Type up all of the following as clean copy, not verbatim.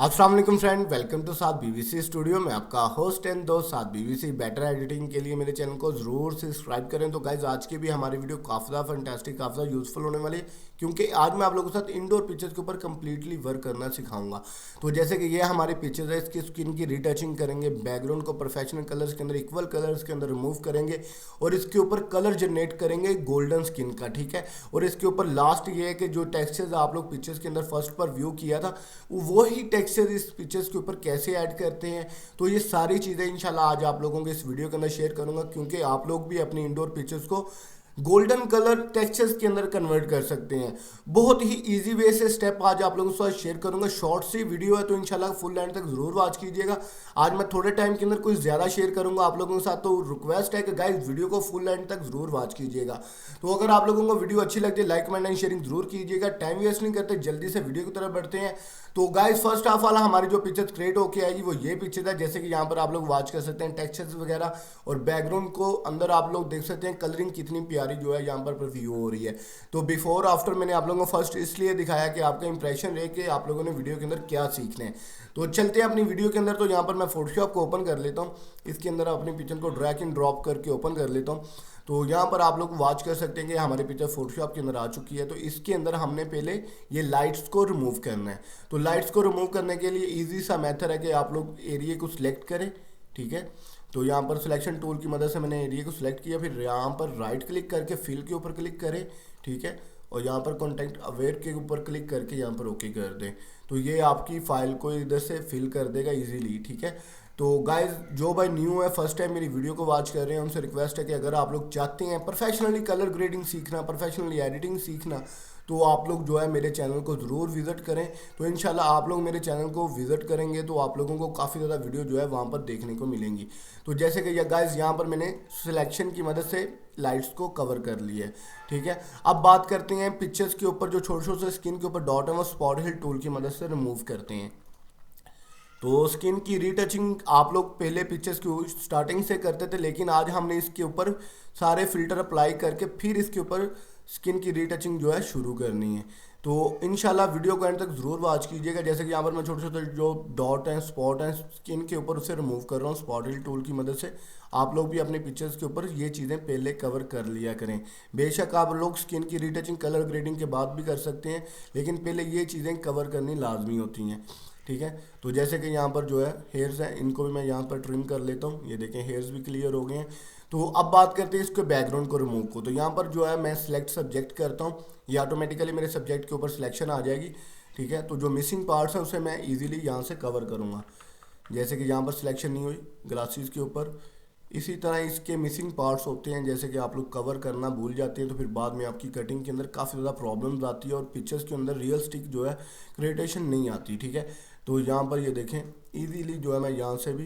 अस्सलाम वालेकुम friend, welcome to साथ बीबीसी स्टूडियो में आपका होस्ट एंड दोस्त साथ बीबीसी। बेटर एडिटिंग के लिए मेरे चैनल को ज़रूर सब्सक्राइब करें। तो गाइज आज की भी हमारी वीडियो काफ़ी ज़्यादा फैंटास्टिक, काफ़ी ज़्यादा यूजफुल होने वाली है, क्योंकि आज मैं आप लोगों के साथ इंडोर पिक्चर्स के ऊपर कंप्लीटली वर्क करना सिखाऊंगा। तो जैसे कि ये हमारे पिक्चर्स है, इसकी स्किन की रीटचिंग करेंगे, बैकग्राउंड को प्रोफेशनल कलर्स के अंदर, इक्वल कलर्स के अंदर रिमूव करेंगे और इसके ऊपर कलर जनरेट करेंगे गोल्डन स्किन का, ठीक है। और इसके ऊपर लास्ट ये है कि जो टेक्सचर्स आप लोग पिक्चर्स के अंदर फर्स्ट पर व्यू किया था, वो ही टेक्सचर इस पिक्चर्स के ऊपर कैसे ऐड करते हैं। तो ये सारी चीज़ें इंशाल्लाह आज आप लोगों के इस वीडियो के अंदर शेयर करूंगा, क्योंकि आप लोग भी अपनी इंडोर पिक्चर्स को गोल्डन कलर टेक्सचर्स के अंदर कन्वर्ट कर सकते हैं। बहुत ही इजी वे से स्टेप आज आप लोगों के साथ शेयर करूंगा। शॉर्ट सी वीडियो है तो इंशाल्लाह फुल एंड तक जरूर वॉच कीजिएगा। आज मैं थोड़े टाइम के अंदर कुछ ज़्यादा शेयर करूंगा आप लोगों के साथ, तो रिक्वेस्ट है कि गाइस वीडियो को फुल एंड तक जरूर वॉच कीजिएगा। तो अगर आप लोगों को वीडियो अच्छी लगती है, लाइक कमेंट एंड शेयरिंग जरूर कीजिएगा। टाइम वेस्ट नहीं करते, जल्दी से वीडियो की तरफ बढ़ते हैं। तो गाइस फर्स्ट ऑफ ऑल हमारी जो पिक्चर क्रिएट होके आएगी वो ये पिक्चर है, जैसे कि यहाँ पर आप लोग वॉच कर सकते हैं टेक्सचर्स वगैरह, और बैकग्राउंड को अंदर आप लोग देख सकते हैं कलरिंग कितनी प्यारी जो है यहाँ पर व्यू हो रही है। तो बिफोर आफ्टर मैंने आप लोगों को फर्स्ट इसलिए दिखाया कि आपका इंप्रेशन रहे कि आप लोगों ने वीडियो के अंदर क्या सीखना है। तो चलते हैं अपनी वीडियो के अंदर। तो यहाँ पर मैं फोटोशॉप को ओपन कर लेता हूँ, इसके अंदर अपनी पिक्चर को ड्रैग एंड ड्रॉप करके ओपन कर लेता हूँ। तो यहाँ पर आप लोग वॉच कर सकते हैं कि हमारी पिक्चर फोटोशॉप के अंदर आ चुकी है। तो इसके अंदर हमने पहले ये लाइट्स को रिमूव करना है। तो लाइट्स को रिमूव करने के लिए ईजी सा मेथड है कि आप लोग एरिया को सिलेक्ट करें, ठीक है। तो यहाँ पर सिलेक्शन टूल की मदद से मैंने एरिया को सिलेक्ट किया, फिर यहाँ पर राइट क्लिक करके फिल के ऊपर क्लिक करें, ठीक है। और यहाँ पर कॉन्टेक्ट अवेयर के ऊपर क्लिक करके यहाँ पर ओके कर दें। तो ये आपकी फाइल को इधर से फिल कर देगा इजीली, ठीक है। तो गाइज जो भाई न्यू है, फर्स्ट टाइम मेरी वीडियो को वॉच कर रहे हैं, उनसे रिक्वेस्ट है कि अगर आप लोग चाहते हैं प्रोफेशनली कलर ग्रेडिंग सीखना, प्रोफेशनली एडिटिंग सीखना, तो आप लोग जो है मेरे चैनल को ज़रूर विज़िट करें। तो इंशाल्लाह आप लोग मेरे चैनल को विज़िट करेंगे तो आप लोगों को काफ़ी ज़्यादा वीडियो जो है वहाँ पर देखने को मिलेंगी। तो जैसे कि गाइस यहाँ पर मैंने सिलेक्शन की मदद से लाइट्स को कवर कर लिया है, ठीक है। अब बात करते हैं पिक्चर्स के ऊपर जो छोटे छोटे स्किन के ऊपर डॉट है, वो स्पॉट हिल टूल की मदद से रिमूव करते हैं। तो स्किन की रीटचिंग आप लोग पहले पिक्चर्स की स्टार्टिंग से करते थे, लेकिन आज हमने इसके ऊपर सारे फिल्टर अप्लाई करके फिर इसके ऊपर स्किन की रीटचिंग जो है शुरू करनी है। तो इंशाल्लाह वीडियो को एंड तक ज़रूर वॉच कीजिएगा। जैसे कि यहाँ पर मैं छोटे छोटे जो डॉट हैं, स्पॉट हैं स्किन के ऊपर, उसे रिमूव कर रहा हूँ स्पॉट हिल टूल की मदद से। आप लोग भी अपने पिक्चर्स के ऊपर ये चीज़ें पहले कवर कर लिया करें। बेशक आप लोग स्किन की रीटचिंग कलर ग्रेडिंग के बाद भी कर सकते हैं, लेकिन पहले ये चीज़ें कवर करनी लाजमी होती हैं, ठीक है। तो जैसे कि यहाँ पर जो है हेयर्स हैं, इनको भी मैं यहाँ पर ट्रिम कर लेता हूँ। ये देखें हेयर्स भी क्लियर हो गए हैं। तो अब बात करते हैं इसके बैकग्राउंड को रिमूव को। तो यहाँ पर जो है मैं सिलेक्ट सब्जेक्ट करता हूँ, ये ऑटोमेटिकली मेरे सब्जेक्ट के ऊपर सिलेक्शन आ जाएगी, ठीक है। तो जो मिसिंग पार्ट्स हैं उसे मैं इजीली यहाँ से कवर करूँगा। जैसे कि यहाँ पर सिलेक्शन नहीं हुई ग्लासेस के ऊपर, इसी तरह इसके मिसिंग पार्ट्स होते हैं, जैसे कि आप लोग कवर करना भूल जाते हैं तो फिर बाद में आपकी कटिंग के अंदर काफ़ी ज़्यादा प्रॉब्लम्स आती है और पिक्चर्स के अंदर रियलिस्टिक जो है क्रिएटेशन नहीं आती, ठीक है। तो यहाँ पर ये देखें इजीली जो है मैं यहाँ से भी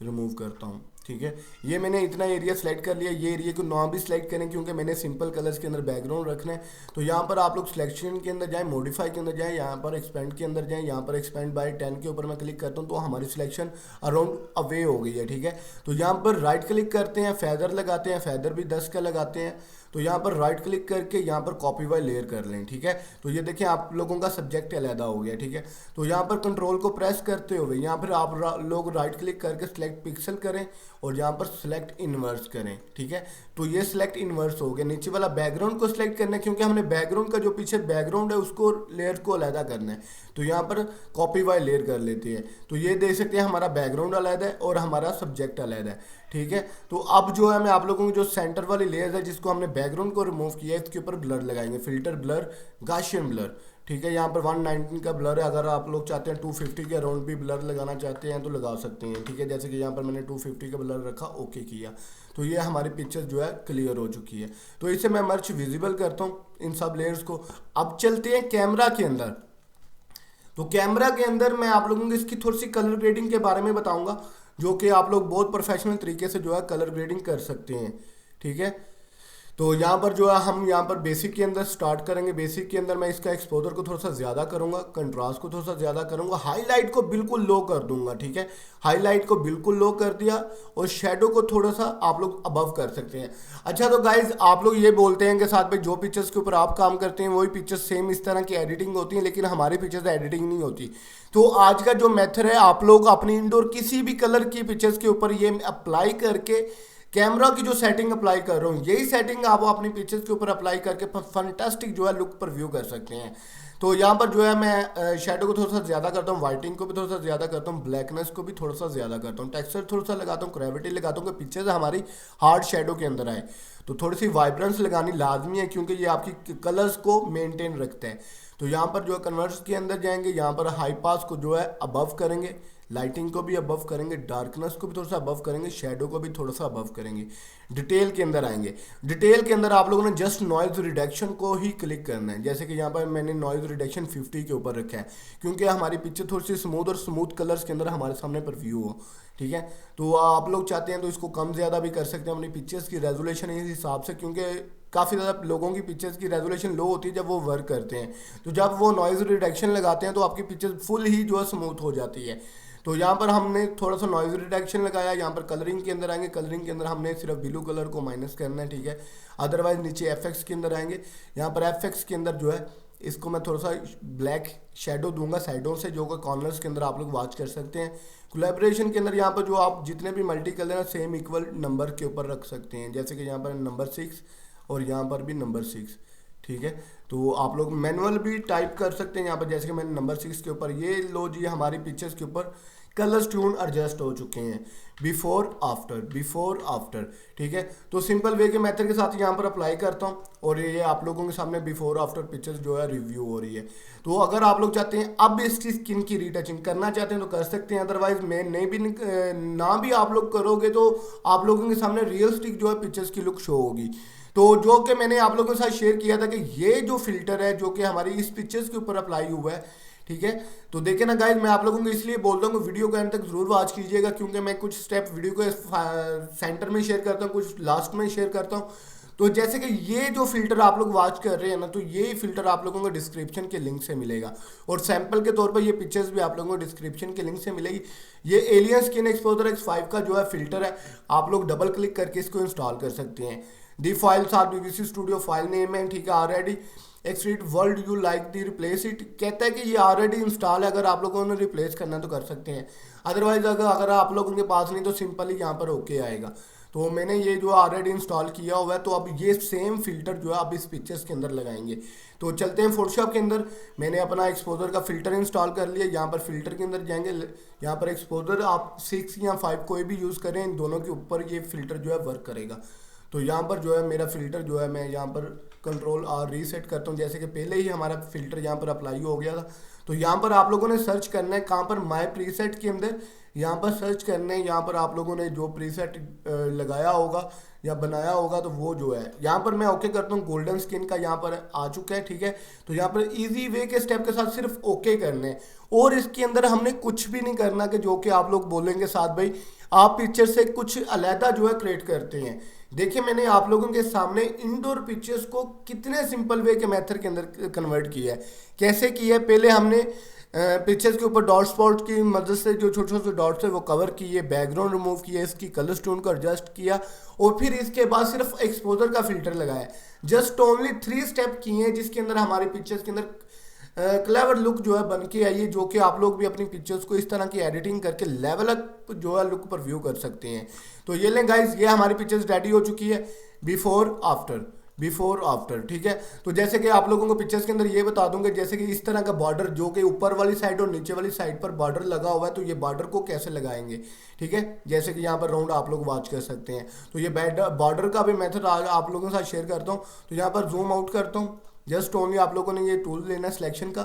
रिमूव करता हूँ, ठीक है। ये मैंने इतना एरिया सेलेक्ट कर लिया। ये एरिया को ना भी सिलेक्ट करें क्योंकि मैंने सिंपल कलर्स के अंदर बैकग्राउंड रखना है। तो यहाँ पर आप लोग सिलेक्शन के अंदर जाएं, मॉडिफाई के अंदर जाएं, यहाँ पर एक्सपेंड के अंदर जाएं, यहाँ पर एक्सपेंड बाय 10 के ऊपर मैं क्लिक करता हूँ तो हमारी सिलेक्शन अराउंड अवे हो गई है, ठीक है। तो यहाँ पर राइट क्लिक करते हैं, फेदर लगाते हैं, फेदर भी 10 का लगाते हैं। तो यहाँ पर राइट क्लिक करके यहाँ पर कॉपी बाय लेयर कर लें, ठीक है। तो ये देखें आप लोगों का सब्जेक्ट अलहदा हो गया, ठीक है। तो यहाँ पर कंट्रोल को प्रेस करते हुए यहाँ पर आप लोग राइट क्लिक करके सिलेक्ट पिक्सल करें और यहाँ पर सिलेक्ट इनवर्स करें, ठीक है। तो ये सिलेक्ट इनवर्स हो गया। नीचे वाला बैकग्राउंड को सिलेक्ट करना है क्योंकि हमने बैकग्राउंड का जो पीछे बैकग्राउंड है उसको लेयर को अलहदा करना है। तो यहाँ पर कॉपी बाय लेयर कर लेते हैं। तो ये देख सकते हैं हमारा बैकग्राउंड अलहदा है और हमारा सब्जेक्ट अलहदा है, ठीक है। तो अब जो है मैं आप लोगों को जो सेंटर वाली लेयर है जिसको हमने बैकग्राउंड को रिमूव किया है, इसके ऊपर ब्लर लगाएंगे, फिल्टर ब्लर, गाशियन ब्लर, ठीक है। यहाँ पर 119 का ब्लर है। अगर आप लोग चाहते हैं 250 के अराउंड भी ब्लर लगाना चाहते हैं तो लगा सकते हैं, ठीक है। जैसे कि यहाँ पर मैंने 250 का ब्लर रखा, ओके किया। तो ये हमारी पिक्चर जो है क्लियर हो चुकी है। तो इसे मैं मर्च विजिबल करता हूँ इन सब लेयर्स को। अब चलते हैं कैमरा के अंदर। तो कैमरा के अंदर मैं आप लोगों को इसकी थोड़ी सी कलर ग्रेडिंग के बारे में बताऊंगा, जो कि आप लोग बहुत प्रोफेशनल तरीके से जो है कलर ग्रेडिंग कर सकते हैं, ठीक है। तो यहाँ पर जो है हम यहाँ पर बेसिक के अंदर स्टार्ट करेंगे। बेसिक के अंदर मैं इसका एक्सपोजर को थोड़ा सा ज़्यादा करूँगा, कंट्रास्ट को थोड़ा सा ज़्यादा करूँगा, हाईलाइट को बिल्कुल लो कर दूंगा, ठीक है। हाईलाइट को बिल्कुल लो कर दिया और शेडो को थोड़ा सा आप लोग अबव कर सकते हैं। अच्छा तो गाइज आप लोग ये बोलते हैं कि साथ में जो पिक्चर्स के ऊपर आप काम करते हैं वही पिक्चर्स सेम इस तरह की एडिटिंग होती है, लेकिन हमारी पिक्चर्स एडिटिंग नहीं होती। तो आज का जो मेथड है, आप लोग अपनी इंडोर किसी भी कलर की पिक्चर्स के ऊपर ये अप्लाई करके कैमरा की जो सेटिंग अप्लाई कर रहा हूँ, यही सेटिंग आप अपनी पिक्चर्स के ऊपर अप्लाई करके फंटास्टिक जो है लुक पर व्यू कर सकते हैं। तो यहाँ पर जो है मैं शेडो को थोड़ा सा ज़्यादा करता हूँ, वाइटिंग को भी थोड़ा सा ज़्यादा करता हूँ, ब्लैकनेस को भी थोड़ा सा ज़्यादा करता हूँ, टेक्सचर थोड़ा सा लगाता हूँ, ग्रेविटी लगाता हूँ कि पिक्चर्स हमारी हार्ड शेडो के अंदर आए। तो थोड़ी सी वाइब्रेंस लगानी लाजमी है क्योंकि ये आपकी कलर्स को मेनटेन रखते हैं। तो यहाँ पर जो है कन्वर्ट्स के अंदर जाएंगे, यहाँ पर हाई पास को जो है अबव करेंगे, लाइटिंग को भी अबव करेंगे, डार्कनेस को भी थोड़ा सा अबव करेंगे, शेडो को भी थोड़ा सा अबव करेंगे। डिटेल के अंदर आएंगे। डिटेल के अंदर आप लोगों ने जस्ट नॉइज रिडक्शन को ही क्लिक करना है। जैसे कि यहाँ पर मैंने नॉइज रिडक्शन 50 के ऊपर रखा है क्योंकि हमारी पिक्चर थोड़ी सी स्मूथ और स्मूथ कलर्स के अंदर हमारे सामने पर व्यू हो, ठीक है। तो आप लोग चाहते हैं तो इसको कम ज़्यादा भी कर सकते हैं अपनी पिक्चर्स की रेजोल्यूशन इस हिसाब से, क्योंकि काफ़ी ज़्यादा लोगों की पिक्चर्स की रेजोल्यूशन लो होती है जब वो वर्क करते हैं। तो जब वो नॉइज रिडक्शन लगाते हैं तो आपकी पिक्चर्स फुल ही जो है स्मूथ हो जाती है। तो यहाँ पर हमने थोड़ा सा नॉइज रिडक्शन लगाया। यहाँ पर कलरिंग के अंदर आएंगे, कलरिंग के अंदर हमने सिर्फ ब्लू कलर को माइनस करना है, ठीक है। अदरवाइज नीचे एफएक्स के अंदर आएंगे। यहाँ पर एफएक्स के अंदर जो है इसको मैं थोड़ा सा ब्लैक शेडो दूंगा साइडों से, जो कि कॉर्नर्स के अंदर आप लोग वॉच कर सकते हैं। कोलैबोरेशन के अंदर यहाँ पर जो आप जितने भी मल्टी कलर हैं सेम इक्वल नंबर के ऊपर रख सकते हैं, जैसे कि यहाँ पर नंबर 6 और यहाँ पर भी नंबर 6, ठीक है। तो आप लोग मैनुअल भी टाइप कर सकते हैं यहाँ पर, जैसे कि मैंने नंबर 6 के ऊपर, ये लो जी हमारी पिक्चर्स के ऊपर कलर्स ट्यून एडजस्ट हो चुके हैं, बिफोर आफ्टर, ठीक है। तो सिंपल वे के मेथड के साथ यहाँ पर अप्लाई करता हूँ और ये आप लोगों के सामने बिफोर आफ्टर पिक्चर्स जो है रिव्यू हो रही है। तो अगर आप लोग चाहते हैं अब इसकी स्किन की रीटचिंग करना चाहते हैं तो कर सकते हैं, अदरवाइज मैं नहीं भी ना भी आप लोग करोगे तो आप लोगों के सामने रियलिस्टिक जो है पिक्चर्स की लुक शो होगी। तो जो कि मैंने आप लोगों के साथ शेयर किया था कि ये जो फिल्टर है जो कि हमारी इस पिक्चर्स के ऊपर अप्लाई हुआ है, ठीक है। तो देखे ना गाइज, मैं आप लोगों को इसलिए बोलता हूँ कि वीडियो को एंड तक जरूर वॉच कीजिएगा, क्योंकि मैं कुछ स्टेप वीडियो के सेंटर में शेयर करता हूँ, कुछ लास्ट में शेयर करता हूँ। तो जैसे कि ये जो फिल्टर आप लोग वॉच कर रहे हैं ना, तो ये फिल्टर आप लोगों को डिस्क्रिप्शन के लिंक से मिलेगा और सैंपल के तौर पर ये पिक्चर्स भी आप लोगों को डिस्क्रिप्शन के लिंक से मिलेगी। ये एलियन स्किन एक्सपोजर X5 का जो है फिल्टर है, आप लोग डबल क्लिक करके इसको इंस्टॉल कर सकते हैं। दी फाइल साथ बीबीसी स्टूडियो फाइल नेम है, ठीक है। Already exist would you like to replace it कहता है कि ये ऑलरेडी इंस्टॉल है, अगर आप लोगों ने रिप्लेस करना है तो कर सकते हैं, अदरवाइज अगर आप लोगों के पास नहीं तो सिंपली यहाँ पर ओके आएगा। तो मैंने ये जो ऑलरेडी इंस्टॉल किया हुआ है, तो अब ये सेम फिल्टर जो है अब इस पिक्चर्स के अंदर लगाएंगे। तो चलते हैं फोटोशॉप के अंदर। मैंने अपना एक्सपोजर का फिल्टर इंस्टॉल कर लिया। यहाँ पर फिल्टर के अंदर जाएंगे, यहाँ पर एक्सपोजर आप 6 या 5 कोई भी यूज़ करें, इन दोनों के ऊपर ये फिल्टर जो है वर्क करेगा। तो यहाँ पर जो है मेरा फिल्टर जो है, मैं यहाँ पर कंट्रोल और रीसेट करता हूँ, जैसे कि पहले ही हमारा फिल्टर यहाँ पर अप्लाई हो गया था। तो यहाँ पर आप लोगों ने सर्च करना है कहाँ पर, माय प्रीसेट के अंदर यहाँ पर सर्च करना है। यहाँ पर आप लोगों ने जो प्रीसेट लगाया होगा या बनाया होगा तो वो जो है यहाँ पर मैं ओके करता हूँ। गोल्डन स्किन का यहाँ पर आ चुका है, ठीक है। तो यहाँ पर इजी वे के स्टेप के साथ सिर्फ ओके करने हैं और इसके अंदर हमने कुछ भी नहीं करना कि जो कि आप लोग बोलेंगे साथ भाई आप पिक्चर से कुछ अलहदा जो है क्रिएट करते हैं। देखिए मैंने आप लोगों के सामने इंडोर पिक्चर्स को कितने सिंपल वे के मेथड के अंदर कन्वर्ट किया है। कैसे किया है, पहले हमने पिक्चर्स के ऊपर डॉट स्पॉट की मदद से जो छोटे छोटे डॉट्स है वो कवर किए, बैकग्राउंड रिमूव किया, इसकी कलर टोन को एडजस्ट किया और फिर इसके बाद सिर्फ एक्सपोजर का फिल्टर लगाया। जस्ट ओनली 3 स्टेप किए हैं जिसके अंदर हमारी पिक्चर्स के अंदर क्लेवर लुक जो है बन के आई है, जो कि आप लोग भी अपनी पिक्चर्स को इस तरह की एडिटिंग करके लेवल अप जो है लुक पर व्यू कर सकते हैं। तो ये लें गाइज, ये हमारी पिक्चर्स रेडी हो चुकी है बिफोर आफ्टर, ठीक है। तो जैसे कि आप लोगों को पिक्चर्स के अंदर ये बता दूंगा, जैसे कि इस तरह का बॉर्डर जो कि ऊपर वाली साइड और नीचे वाली साइड पर बॉर्डर लगा हुआ है, तो ये बॉर्डर को कैसे लगाएंगे, ठीक है। जैसे कि यहाँ पर राउंड आप लोग वॉच कर सकते हैं। तो ये बॉर्डर का भी मेथड आप लोगों के साथ शेयर करता हूँ। तो यहाँ पर जूम आउट करता हूँ, जस्ट ओनली आप लोगों ने ये टूल लेना है सिलेक्शन का।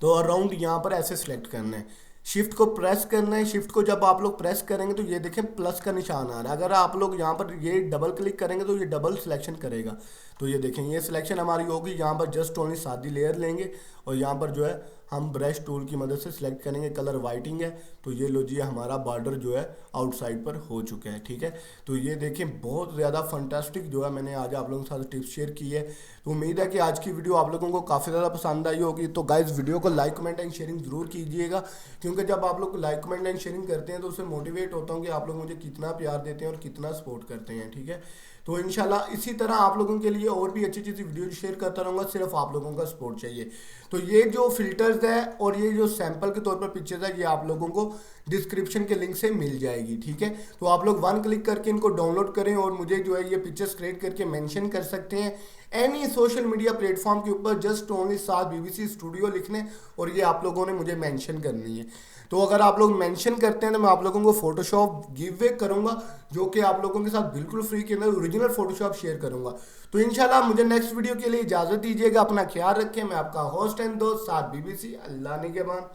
तो अराउंड यहाँ पर ऐसे सिलेक्ट करना है, शिफ्ट को प्रेस करना है। शिफ्ट को जब आप लोग प्रेस करेंगे तो ये देखें प्लस का निशान आ रहा है। अगर आप लोग यहाँ पर ये डबल क्लिक करेंगे तो ये डबल सिलेक्शन करेगा। तो ये देखें ये सिलेक्शन हमारी होगी। यहाँ पर जस्ट ओनली सादी लेयर लेंगे और यहाँ पर जो है हम ब्रश टूल की मदद से सिलेक्ट करेंगे। कलर वाइटिंग है तो ये लो जी हमारा बॉर्डर जो है आउटसाइड पर हो चुका है। ठीक है, तो ये देखें बहुत ज़्यादा फंटास्टिक जो है मैंने आज आप लोगों के साथ टिप्स शेयर की है। तो उम्मीद है कि आज की वीडियो आप लोगों को काफ़ी ज़्यादा पसंद आई होगी। तो गाइस वीडियो को लाइक कमेंट एंड शेयरिंग ज़रूर कीजिएगा, क्योंकि जब आप लोग लाइक कमेंट एंड शेयरिंग करते हैं तो उससे मोटिवेट होता हूँ कि आप लोग मुझे कितना प्यार देते हैं और कितना सपोर्ट करते हैं। ठीक है, तो इंशाल्लाह इसी तरह आप लोगों के लिए और भी अच्छी अच्छी वीडियो शेयर करता रहूँगा, सिर्फ आप लोगों का सपोर्ट चाहिए। तो ये जो फिल्टर्स है और ये जो सैंपल के तौर पर पिक्चर्स है ये आप लोगों को डिस्क्रिप्शन के लिंक से मिल जाएगी। ठीक है, तो आप लोग वन क्लिक करके इनको डाउनलोड करें और मुझे जो है ये पिक्चर्स क्रिएट करके मेंशन कर सकते हैं एनी सोशल मीडिया प्लेटफॉर्म के ऊपर, जस्ट ओनली साथ बीबीसी स्टूडियो लिखने और ये आप लोगों ने मुझे मेंशन करनी है। तो अगर आप लोग मेंशन करते हैं तो मैं आप लोगों को फोटोशॉप गिव वे करूंगा, जो कि आप लोगों के साथ बिल्कुल फ्री के अंदर ओरिजिनल फोटोशॉप शेयर करूंगा। तो इंशाल्लाह मुझे नेक्स्ट वीडियो के लिए इजाज़त दीजिएगा, अपना ख्याल रखें। मैं आपका होस्ट एंड दोस्त साथ बीबीसी, अल्लाह निगहबान।